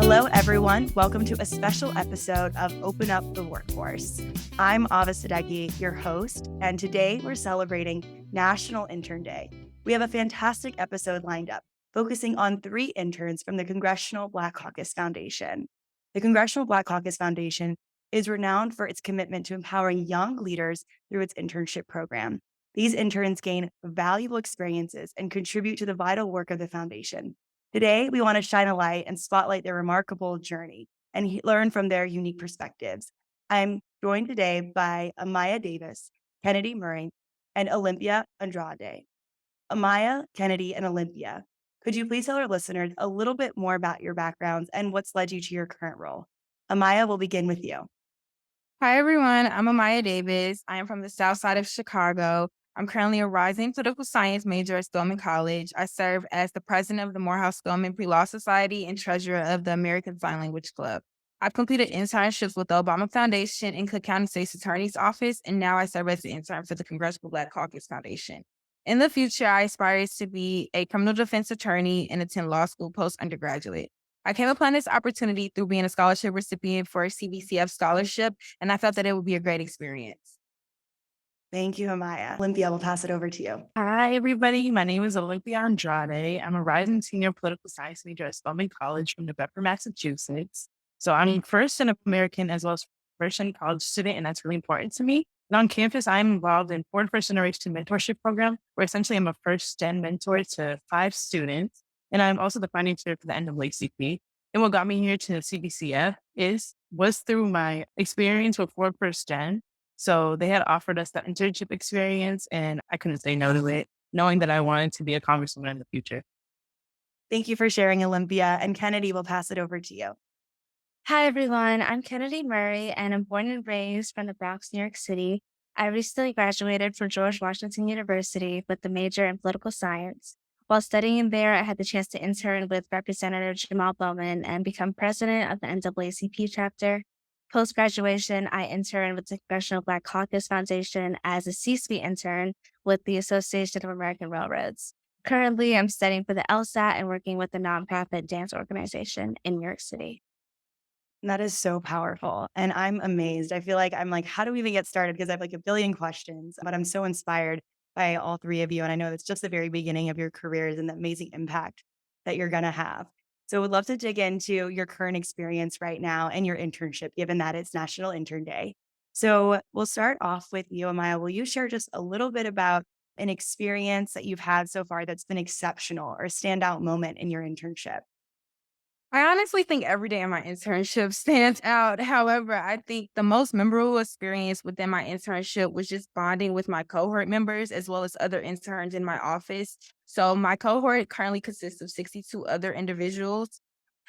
Hello, everyone. Welcome to a special episode of Open Up the Workforce. I'm Ahva, your host, and today we're celebrating National Intern Day. We have a fantastic episode lined up, focusing on 3 interns from the Congressional Black Caucus Foundation. The Congressional Black Caucus Foundation is renowned for its commitment to empowering young leaders through its internship program. These interns gain valuable experiences and contribute to the vital work of the foundation. Today, we want to shine a light and spotlight their remarkable journey and learn from their unique perspectives. I'm joined today by Amiya Davis, Kennedy Murray, and Olimpia Andrade. Amiya, Kennedy, and Olimpia, could you please tell our listeners a little bit more about your backgrounds and what's led you to your current role? Amiya, we'll begin with you. Hi, everyone. I'm Amiya Davis. I am from the South Side of Chicago. I'm currently a rising political science major at Spelman College. I serve as the president of the Morehouse Spelman Pre-Law Society and treasurer of the American Sign Language Club. I've completed internships with the Obama Foundation and Cook County State's Attorney's Office, and now I serve as the intern for the Congressional Black Caucus Foundation. In the future, I aspire to be a criminal defense attorney and attend law school post-undergraduate. I came upon this opportunity through being a scholarship recipient for a CBCF scholarship, and I felt that it would be a great experience. Thank you, Amiya. Olimpia, we'll pass it over to you. Hi, everybody. My name is Olimpia Andrade. I'm a rising senior political science major at Spelman College from New Bedford, Massachusetts. So I'm first an American as well as first gen college student, and that's really important to me. And on campus, I'm involved in Ford First Generation Mentorship Program, where essentially I'm a first gen mentor to 5 students. And I'm also the finance chair for the NAACP. And what got me here to CBCF was through my experience with Ford First Gen. So they had offered us that internship experience, and I couldn't say no to it, knowing that I wanted to be a congresswoman in the future. Thank you for sharing, Olimpia. And Kennedy, we'll pass it over to you. Hi, everyone. I'm Kennedy Murray, and I'm born and raised from the Bronx, New York City. I recently graduated from George Washington University with a major in political science. While studying there, I had the chance to intern with Representative Jamal Bowman and become president of the NAACP chapter. Post-graduation, I interned with the Congressional Black Caucus Foundation as a C-Suite Intern with the Association of American Railroads. Currently, I'm studying for the LSAT and working with a nonprofit dance organization in New York City. That is so powerful. And I'm amazed. I feel like I'm like, how do we even get started? Because I have like a billion questions, but I'm so inspired by all 3 of you. And I know it's just the very beginning of your careers and the amazing impact that you're going to have. So would love to dig into your current experience right now and your internship, given that it's National Intern Day. So we'll start off with you, Amiya. Will you share just a little bit about an experience that you've had so far that's been exceptional or a standout moment in your internship? I honestly think every day in my internship stands out. However, I think the most memorable experience within my internship was just bonding with my cohort members as well as other interns in my office. So my cohort currently consists of 62 other individuals.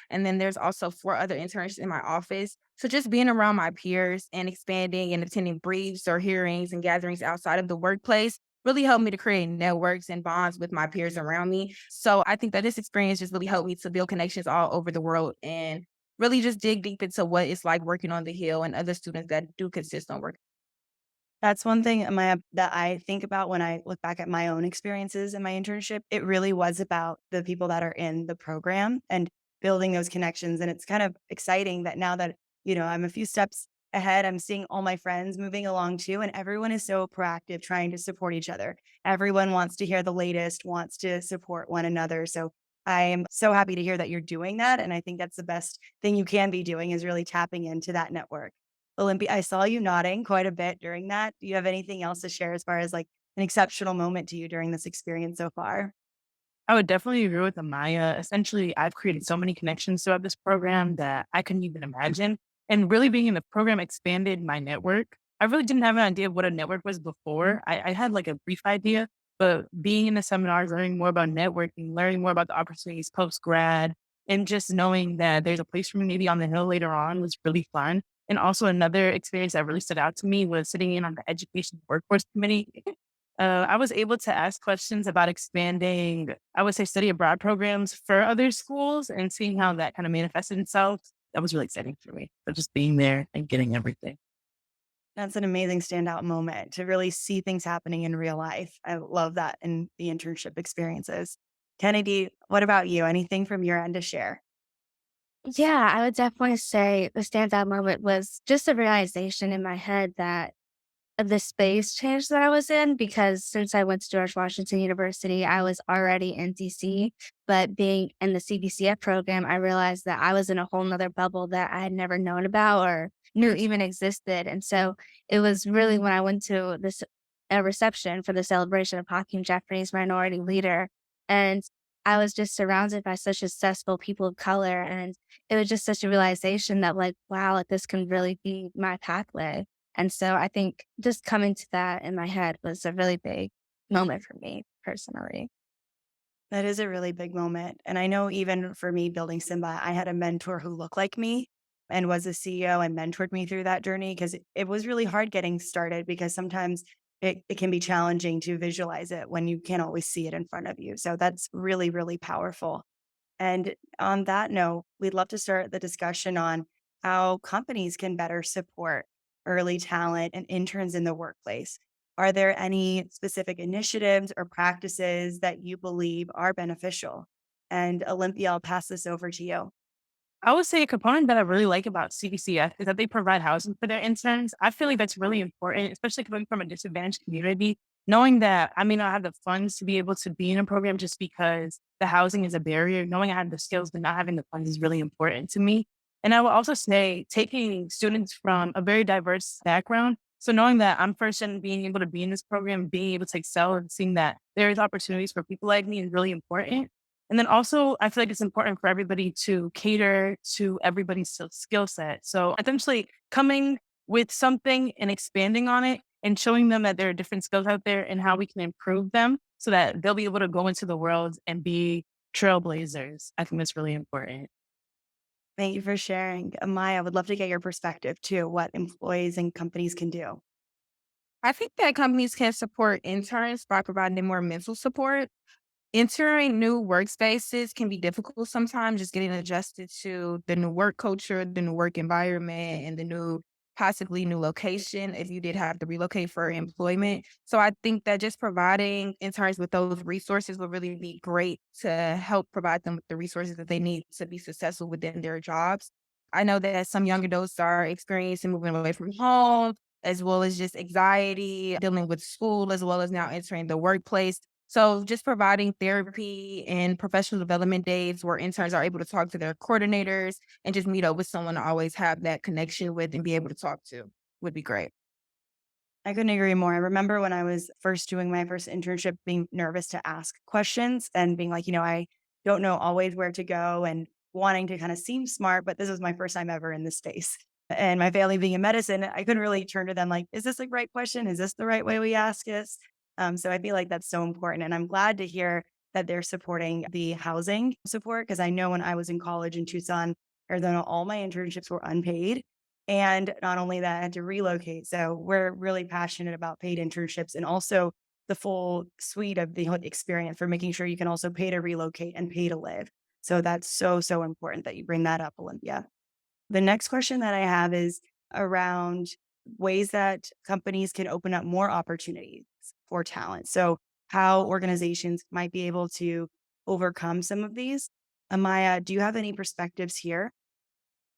And then there's also 4 other interns in my office. So just being around my peers and expanding and attending briefs or hearings and gatherings outside of the workplace really helped me to create networks and bonds with my peers around me. So I think that this experience just really helped me to build connections all over the world and really just dig deep into what it's like working on the Hill and other students that do consist on work. That's one thing, Amaya, that I think about when I look back at my own experiences in my internship. It really was about the people that are in the program and building those connections. And it's kind of exciting that now that, I'm a few steps ahead, I'm seeing all my friends moving along too. And everyone is so proactive trying to support each other. Everyone wants to hear the latest, wants to support one another. So I am so happy to hear that you're doing that. And I think that's the best thing you can be doing is really tapping into that network. Olympia, I saw you nodding quite a bit during that. Do you have anything else to share as far as like an exceptional moment to you during this experience so far? I would definitely agree with Amaya. Essentially, I've created so many connections throughout this program that I couldn't even imagine. And really being in the program expanded my network. I really didn't have an idea of what a network was before. I had like a brief idea, but being in the seminars, learning more about networking, learning more about the opportunities post grad, and just knowing that there's a place for me maybe on the Hill later on was really fun. And also another experience that really stood out to me was sitting in on the education workforce committee. I was able to ask questions about expanding, I would say, study abroad programs for other schools and seeing how that kind of manifested itself. That was really exciting for me. So just being there and getting everything. That's an amazing standout moment to really see things happening in real life. I love that in the internship experiences. Kennedy, what about you? Anything from your end to share? Yeah, I would definitely say the standout moment was just a realization in my head that the space change that I was in, because since I went to George Washington University, I was already in DC, but being in the CBCF program, I realized that I was in a whole nother bubble that I had never known about or knew even existed. And so it was really when I went to this a reception for the celebration of Hakeem Jeffries, Minority Leader, and I was just surrounded by such successful people of color, and it was just such a realization that, like, wow, like this can really be my pathway. And so I think just coming to that in my head was a really big moment for me personally. That is a really big moment. And I know even for me building Simba, I had a mentor who looked like me and was a CEO and mentored me through that journey because it was really hard getting started because sometimes it can be challenging to visualize it when you can't always see it in front of you. So that's really, really powerful. And on that note, we'd love to start the discussion on how companies can better support early talent and interns in the workplace. Are there any specific initiatives or practices that you believe are beneficial? And Olympia, I'll pass this over to you. I would say a component that I really like about CBCF is that they provide housing for their interns. I feel like that's really important, especially coming from a disadvantaged community. Knowing that I may not have the funds to be able to be in a program just because the housing is a barrier, knowing I have the skills but not having the funds is really important to me. And I will also say taking students from a very diverse background. So knowing that I'm first and being able to be in this program, being able to excel and seeing that there is opportunities for people like me is really important. And then also, I feel like it's important for everybody to cater to everybody's skill set. So essentially, coming with something and expanding on it and showing them that there are different skills out there and how we can improve them so that they'll be able to go into the world and be trailblazers. I think that's really important. Thank you for sharing. Maya, I would love to get your perspective too, what employees and companies can do. I think that companies can support interns by providing them more mental support. Entering new workspaces can be difficult sometimes, just getting adjusted to the new work culture, the new work environment, and the new, possibly new location if you did have to relocate for employment. So I think that just providing interns with those resources would really be great to help provide them with the resources that they need to be successful within their jobs. I know that some young adults are experiencing moving away from home, as well as just anxiety, dealing with school, as well as now entering the workplace. So just providing therapy and professional development days where interns are able to talk to their coordinators and just meet up with someone to always have that connection with and be able to talk to would be great. I couldn't agree more. I remember when I was first doing my first internship, being nervous to ask questions and being like, I don't know always where to go and wanting to kind of seem smart, but this was my first time ever in this space. And my family being in medicine, I couldn't really turn to them like, is this the right question? Is this the right way we ask this? So I feel like that's so important. And I'm glad to hear that they're supporting the housing support because I know when I was in college in Tucson, Arizona, all my internships were unpaid. And not only that, I had to relocate. So we're really passionate about paid internships and also the full suite of the whole experience for making sure you can also pay to relocate and pay to live. So that's so, so important that you bring that up, Olympia. The next question that I have is around ways that companies can open up more opportunities for talent. So how organizations might be able to overcome some of these. Amaya, do you have any perspectives here?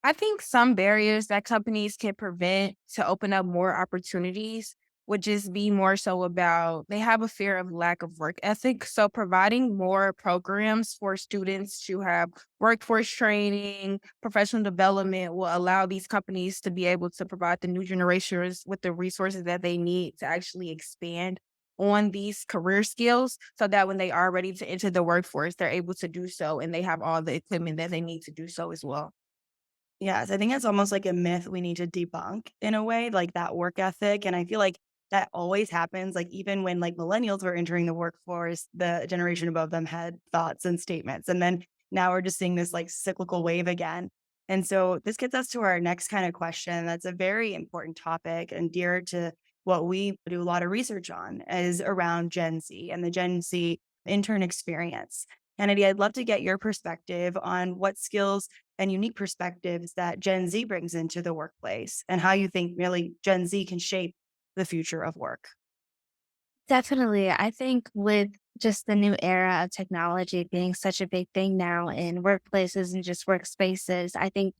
I think some barriers that companies can prevent to open up more opportunities would just be more so about they have a fear of lack of work ethic. So providing more programs for students to have workforce training, professional development will allow these companies to be able to provide the new generations with the resources that they need to actually expand on these career skills so that when they are ready to enter the workforce, they're able to do so and they have all the equipment that they need to do so as well. Yes, I think it's almost like a myth we need to debunk in a way, like that work ethic. And I feel like that always happens. Like even when like millennials were entering the workforce, the generation above them had thoughts and statements. And then now we're just seeing this like cyclical wave again. And so this gets us to our next kind of question. That's a very important topic and dear to what we do a lot of research on is around Gen Z and the Gen Z intern experience. Kennedy, I'd love to get your perspective on what skills and unique perspectives that Gen Z brings into the workplace and how you think really Gen Z can shape the future of work. Definitely. I think with just the new era of technology being such a big thing now in workplaces and just workspaces, I think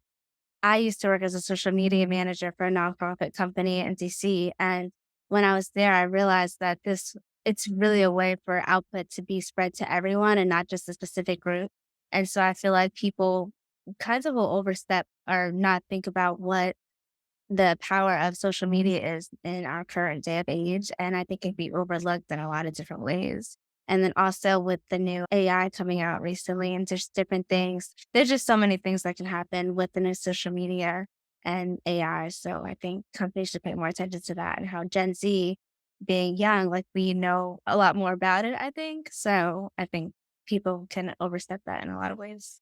I used to work as a social media manager for a nonprofit company in DC. And when I was there, I realized that it's really a way for output to be spread to everyone and not just a specific group. And so I feel like people kind of will overstep or not think about what the power of social media is in our current day of age, and I think it can be overlooked in a lot of different ways. And then also with the new AI coming out recently and just different things, there's just so many things that can happen with the new social media and AI. So I think companies should pay more attention to that and how Gen Z being young, like we know a lot more about it, I think. So I think people can overstep that in a lot of ways.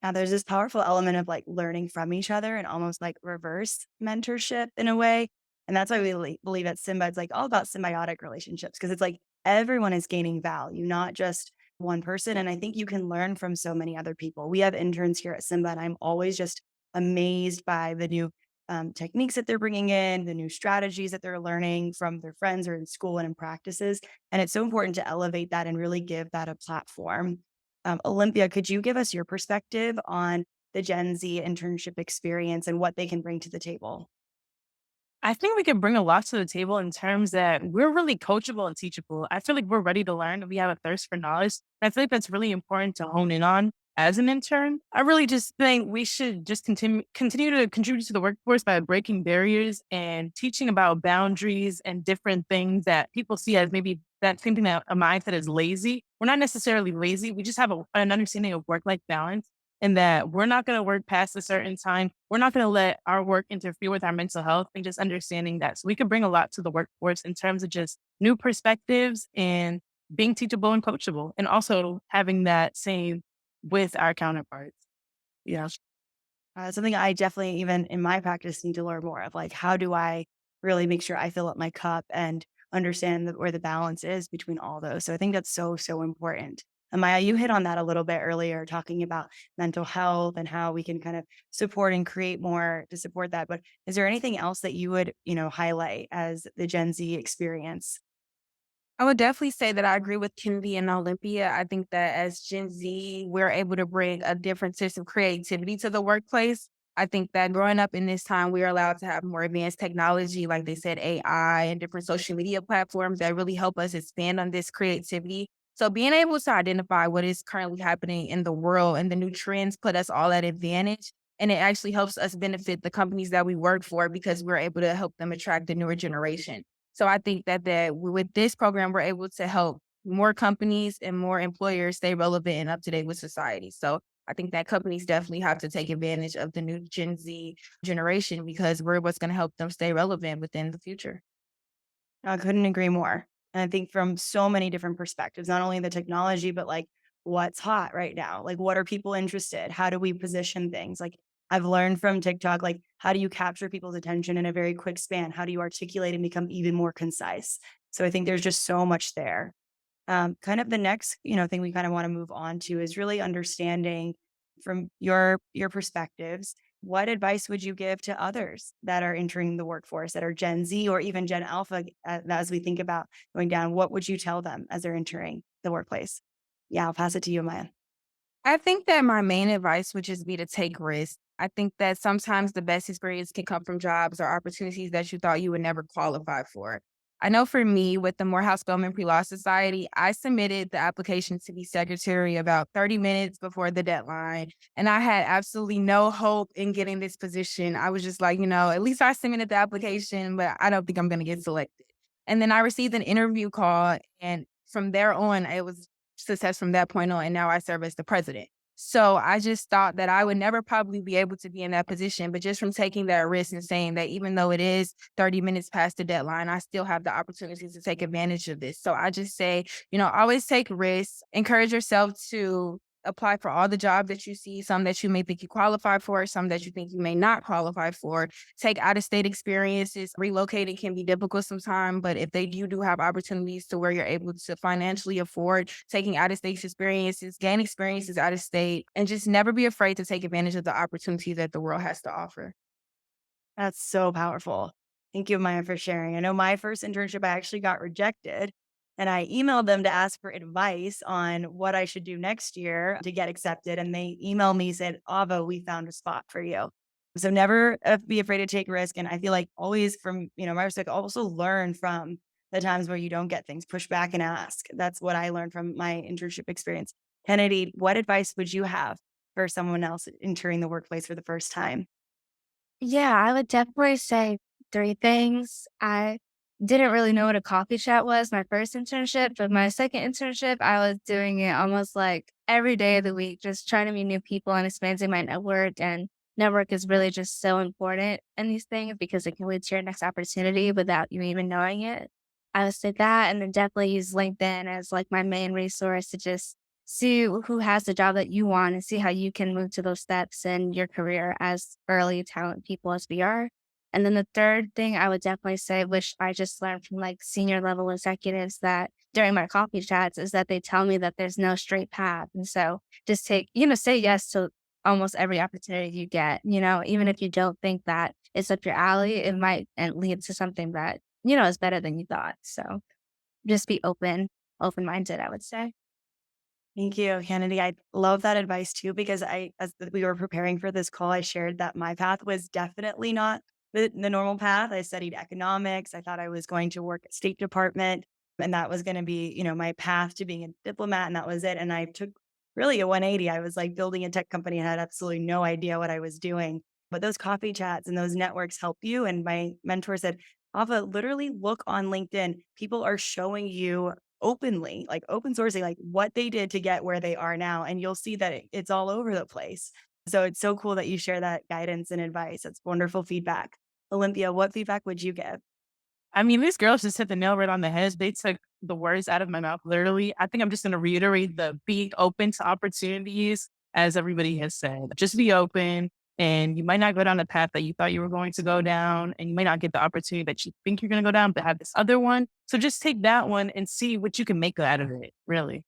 Now, there's this powerful element of like learning from each other and almost like reverse mentorship in a way. And that's why we believe at Simba, it's like all about symbiotic relationships because it's like everyone is gaining value, not just one person. And I think you can learn from so many other people. We have interns here at Simba, and I'm always just amazed by the new techniques that they're bringing in, the new strategies that they're learning from their friends or in school and in practices. And it's so important to elevate that and really give that a platform. Olympia, could you give us your perspective on the Gen Z internship experience and what they can bring to the table? I think we can bring a lot to the table in terms that we're really coachable and teachable. I feel like we're ready to learn. We have a thirst for knowledge. And I feel like that's really important to hone in on as an intern. I really just think we should just continue to contribute to the workforce by breaking barriers and teaching about boundaries and different things that people see as maybe that thinking that a mindset is lazy. We're not necessarily lazy. We just have an understanding of work-life balance and that we're not going to work past a certain time. We're not going to let our work interfere with our mental health and just understanding that. So we could bring a lot to the workforce in terms of just new perspectives and being teachable and coachable, and also having that same with our counterparts. Yeah. Something I definitely, even in my practice, need to learn more of. Like, how do I really make sure I fill up my cup and understand where the balance is between all those? So I think that's so, so important. Maya, you hit on that a little bit earlier, talking about mental health and how we can kind of support and create more to support that. But is there anything else that you would, highlight as the Gen Z experience? I would definitely say that I agree with Kennedy and Olympia. I think that as Gen Z, we're able to bring a different sense of creativity to the workplace. I think that growing up in this time, we are allowed to have more advanced technology, like they said, AI and different social media platforms that really help us expand on this creativity. So being able to identify what is currently happening in the world and the new trends put us all at advantage. And it actually helps us benefit the companies that we work for because we're able to help them attract the newer generation. So I think that with this program, we're able to help more companies and more employers stay relevant and up to date with society. So I think that companies definitely have to take advantage of the new Gen Z generation because we're what's going to help them stay relevant within the future. I couldn't agree more. And I think from so many different perspectives, not only the technology, but like what's hot right now? Like, what are people interested? How do we position things? Like, I've learned from TikTok, like, how do you capture people's attention in a very quick span? How do you articulate and become even more concise? So I think there's just so much there. Kind of the next, thing we kind of want to move on to is really understanding from your perspectives. What advice would you give to others that are entering the workforce, that are Gen Z or even Gen Alpha, as we think about going down? What would you tell them as they're entering the workplace? Yeah, I'll pass it to you, Maya. I think that my main advice would just be to take risks. I think that sometimes the best experience can come from jobs or opportunities that you thought you would never qualify for. I know for me, with the Morehouse Bowman Pre Law Society, I submitted the application to be secretary about 30 minutes before the deadline. And I had absolutely no hope in getting this position. I was just like, at least I submitted the application, but I don't think I'm going to get selected. And then I received an interview call. And from there on, it was success from that point on. And now I serve as the president. So I just thought that I would never probably be able to be in that position. But just from taking that risk and saying that even though it is 30 minutes past the deadline, I still have the opportunity to take advantage of this. So I just say, always take risks, encourage yourself to apply for all the jobs that you see, some that you may think you qualify for, some that you think you may not qualify for. Take out of state experiences. Relocating can be difficult sometimes, but if you do have opportunities to where you're able to financially afford taking out of state experiences, gain experiences out of state, and just never be afraid to take advantage of the opportunity that the world has to offer. That's so powerful. Thank you, Maya, for sharing. I know my first internship, I actually got rejected, and I emailed them to ask for advice on what I should do next year to get accepted. And they emailed me, said, Ava, we found a spot for you. So never be afraid to take risk. And I feel like always from, my perspective, also learn from the times where you don't get things, push back and ask. That's what I learned from my internship experience. Kennedy, what advice would you have for someone else entering the workplace for the first time? Yeah, I would definitely say 3 things. I didn't really know what a coffee chat was my first internship, but my second internship, I was doing it almost like every day of the week, just trying to meet new people and expanding my network. And network is really just so important in these things because it can lead to your next opportunity without you even knowing it. I would say that, and then definitely use LinkedIn as like my main resource to just see who has the job that you want and see how you can move to those steps in your career as early talent people as we are. And then the third thing I would definitely say, which I just learned from like senior level executives that during my coffee chats is that they tell me that there's no straight path. And so just say yes to almost every opportunity you get, even if you don't think that it's up your alley, it might lead to something that, is better than you thought. So just be open minded, I would say. Thank you, Kennedy. I love that advice too, because we were preparing for this call, I shared that my path was definitely not the normal path. I studied economics. I thought I was going to work at State Department, and that was going to be, my path to being a diplomat, and that was it. And I took really a 180. I was like building a tech company and had absolutely no idea what I was doing. But those coffee chats and those networks help you. And my mentor said, Ava, literally look on LinkedIn. People are showing you openly, like open sourcing, like what they did to get where they are now. And you'll see that it's all over the place. So it's so cool that you share that guidance and advice. That's wonderful feedback. Olympia, what feedback would you give? I mean, these girls just hit the nail right on the head. They took the words out of my mouth, literally. I think I'm just going to reiterate the being open to opportunities, as everybody has said. Just be open, and you might not go down the path that you thought you were going to go down, and you might not get the opportunity that you think you're going to go down, but have this other one. So just take that one and see what you can make out of it, really.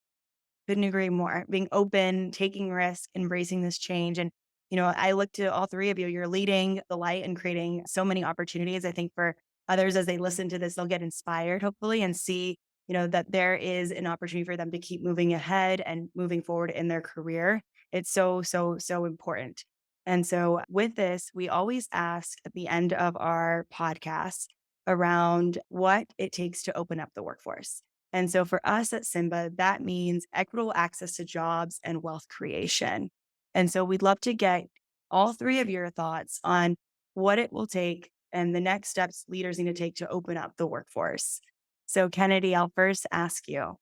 Couldn't agree more. Being open, taking risk, embracing this change. And, I look to all three of you. You're leading the light and creating so many opportunities. I think for others, as they listen to this, they'll get inspired, hopefully, and see, that there is an opportunity for them to keep moving ahead and moving forward in their career. It's so, so, so important. And so with this, we always ask at the end of our podcast around what it takes to open up the workforce. And so for us at Simba, that means equitable access to jobs and wealth creation. And so we'd love to get all three of your thoughts on what it will take and the next steps leaders need to take to open up the workforce. So, Kennedy, I'll first ask you.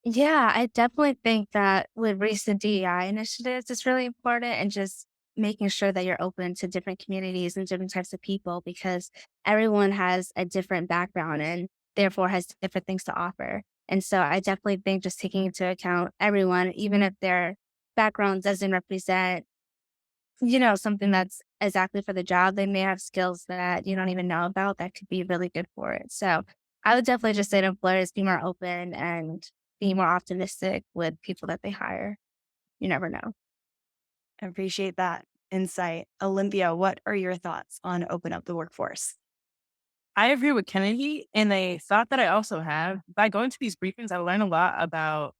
Yeah, I definitely think that with recent DEI initiatives, it's really important and just making sure that you're open to different communities and different types of people because everyone has a different background and therefore has different things to offer. And so I definitely think just taking into account everyone, even if their background doesn't represent, something that's exactly for the job, they may have skills that you don't even know about that could be really good for it. So I would definitely just say to employers, be more open and be more optimistic with people that they hire. You never know. I appreciate that insight. Olympia, what are your thoughts on open up the workforce? I agree with Kennedy. And a thought that I also have by going to these briefings, I learn a lot about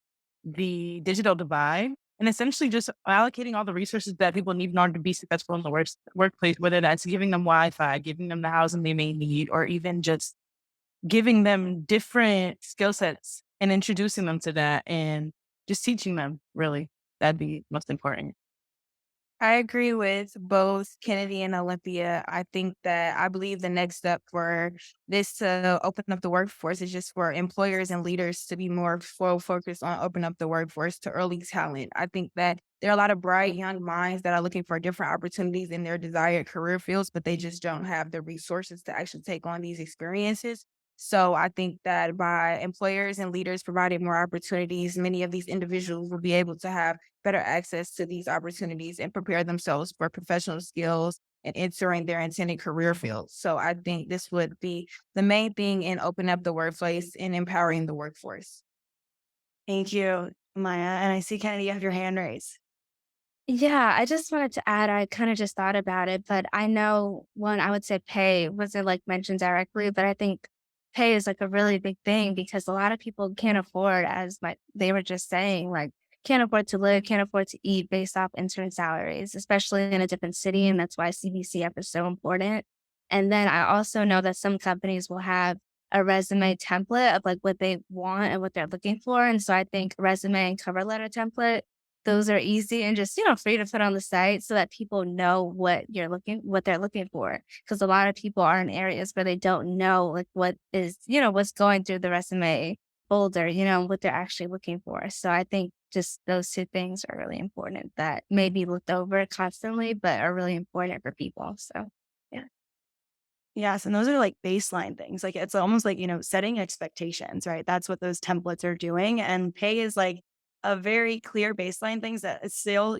the digital divide and essentially just allocating all the resources that people need in order to be successful in the workplace, whether that's giving them Wi Fi, giving them the housing they may need, or even just giving them different skill sets and introducing them to that and just teaching them, really. That'd be most important. I agree with both Kennedy and Olympia. I believe the next step for this to open up the workforce is just for employers and leaders to be more focused on opening up the workforce to early talent. I think that there are a lot of bright young minds that are looking for different opportunities in their desired career fields, but they just don't have the resources to actually take on these experiences. So I think that by employers and leaders providing more opportunities, many of these individuals will be able to have better access to these opportunities and prepare themselves for professional skills and entering their intended career fields. So I think this would be the main thing in opening up the workplace and empowering the workforce. Thank you, Maya. And I see, Kennedy, you have your hand raised. Yeah, I just wanted to add, I kind of just thought about it, but I know one, I would say pay wasn't like mentioned directly, but I think pay is like a really big thing because a lot of people can't afford, as they were just saying, like can't afford to live, can't afford to eat based off intern salaries, especially in a different city. And that's why CBCF is so important. And then I also know that some companies will have a resume template of like what they want and what they're looking for. And so I think resume and cover letter template, those are easy and just, free to put on the site so that people know what they're looking for. Because a lot of people are in areas where they don't know like what is, what's going through the resume folder, what they're actually looking for. So I think just those two things are really important that may be looked over constantly, but are really important for people. So yeah. Yes, and those are like baseline things. Like it's almost like, setting expectations, right? That's what those templates are doing. And pay is like a very clear baseline things that is still,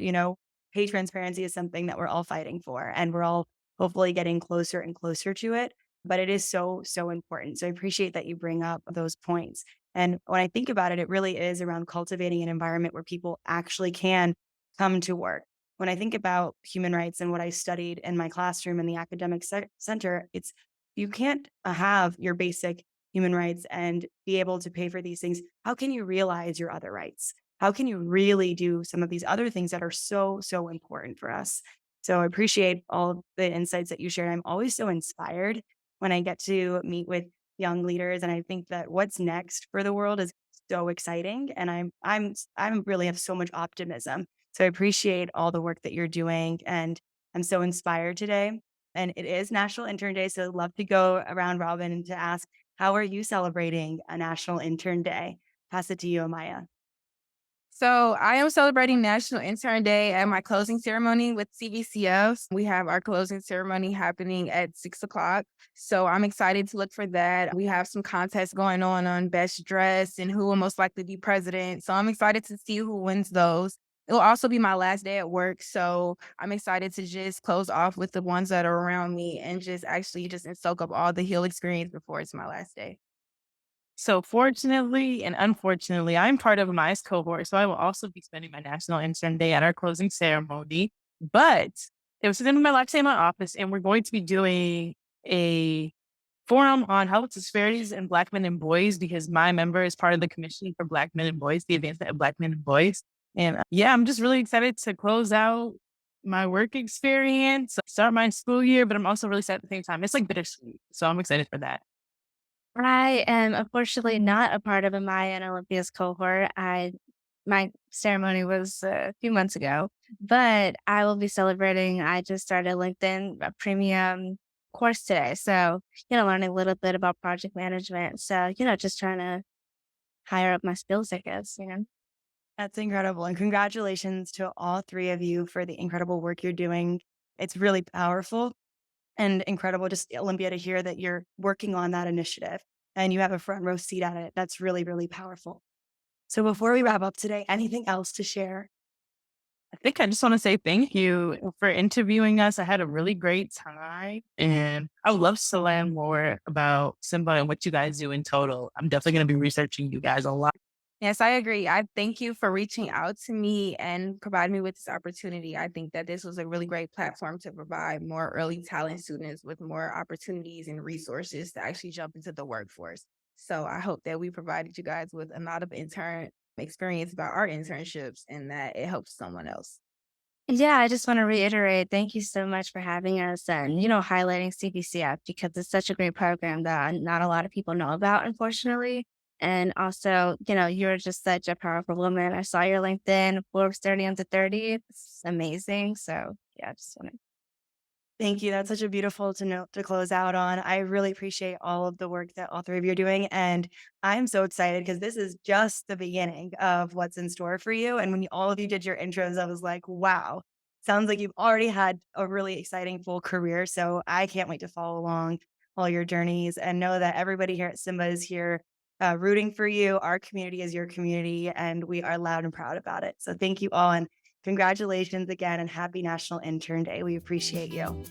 pay transparency is something that we're all fighting for and we're all hopefully getting closer and closer to it. But it is so, so important. So I appreciate that you bring up those points. And when I think about it, it really is around cultivating an environment where people actually can come to work. When I think about human rights and what I studied in my classroom in the academic center, it's you can't have your basic human rights and be able to pay for these things. How can you realize your other rights? How can you really do some of these other things that are so, so important for us? So I appreciate all the insights that you shared. I'm always so inspired when I get to meet with young leaders. And I think that what's next for the world is so exciting. And I'm really have so much optimism. So I appreciate all the work that you're doing. And I'm so inspired today. And it is National Intern Day. So I'd love to go around Robin and to ask, how are you celebrating a National Intern Day? Pass it to you, Amaya. So I am celebrating National Intern Day at my closing ceremony with CBCF. We have our closing ceremony happening at 6 o'clock. So I'm excited to look for that. We have some contests going on best dress and who will most likely be president. So I'm excited to see who wins those. It will also be my last day at work. So I'm excited to just close off with the ones that are around me and just actually just soak up all the Hill experience before it's my last day. So fortunately and unfortunately, I'm part of a MICE cohort, so I will also be spending my National Intern Day at our closing ceremony. But it was within my last day in my office, and we're going to be doing a forum on health disparities in Black men and boys because my member is part of the Commission for Black Men and Boys, the advancement of Black men and boys. And yeah, I'm just really excited to close out my work experience, start my school year, but I'm also really sad at the same time. It's like bittersweet. So I'm excited for that. I am unfortunately not a part of Amiya and Olympia's cohort. My ceremony was a few months ago, but I will be celebrating. I just started LinkedIn a premium course today. So, learning a little bit about project management. So, just trying to higher up my skills, I guess. That's incredible. And congratulations to all three of you for the incredible work you're doing. It's really powerful and incredible, just Olympia, to hear that you're working on that initiative and you have a front row seat at it. That's really, really powerful. So before we wrap up today, anything else to share? I think I just want to say thank you for interviewing us. I had a really great time and I would love to learn more about Simba and what you guys do in total. I'm definitely going to be researching you guys a lot. Yes, I agree. I thank you for reaching out to me and providing me with this opportunity. I think that this was a really great platform to provide more early talent students with more opportunities and resources to actually jump into the workforce. So I hope that we provided you guys with a lot of intern experience about our internships and that it helps someone else. Yeah, I just want to reiterate, thank you so much for having us and, highlighting CBCF because it's such a great program that not a lot of people know about, unfortunately. And also, you're just such a powerful woman. I saw your LinkedIn, Forbes 30 under 30. It's amazing. So yeah, I just want to. Thank you. That's such a beautiful to note to close out on. I really appreciate all of the work that all three of you are doing. And I'm so excited because this is just the beginning of what's in store for you. And when all of you did your intros, I was like, wow, sounds like you've already had a really exciting full career. So I can't wait to follow along all your journeys and know that everybody here at Simba is here rooting for you. Our community is your community, and we are loud and proud about it. So thank you all. And congratulations again and happy National Intern Day. We appreciate you.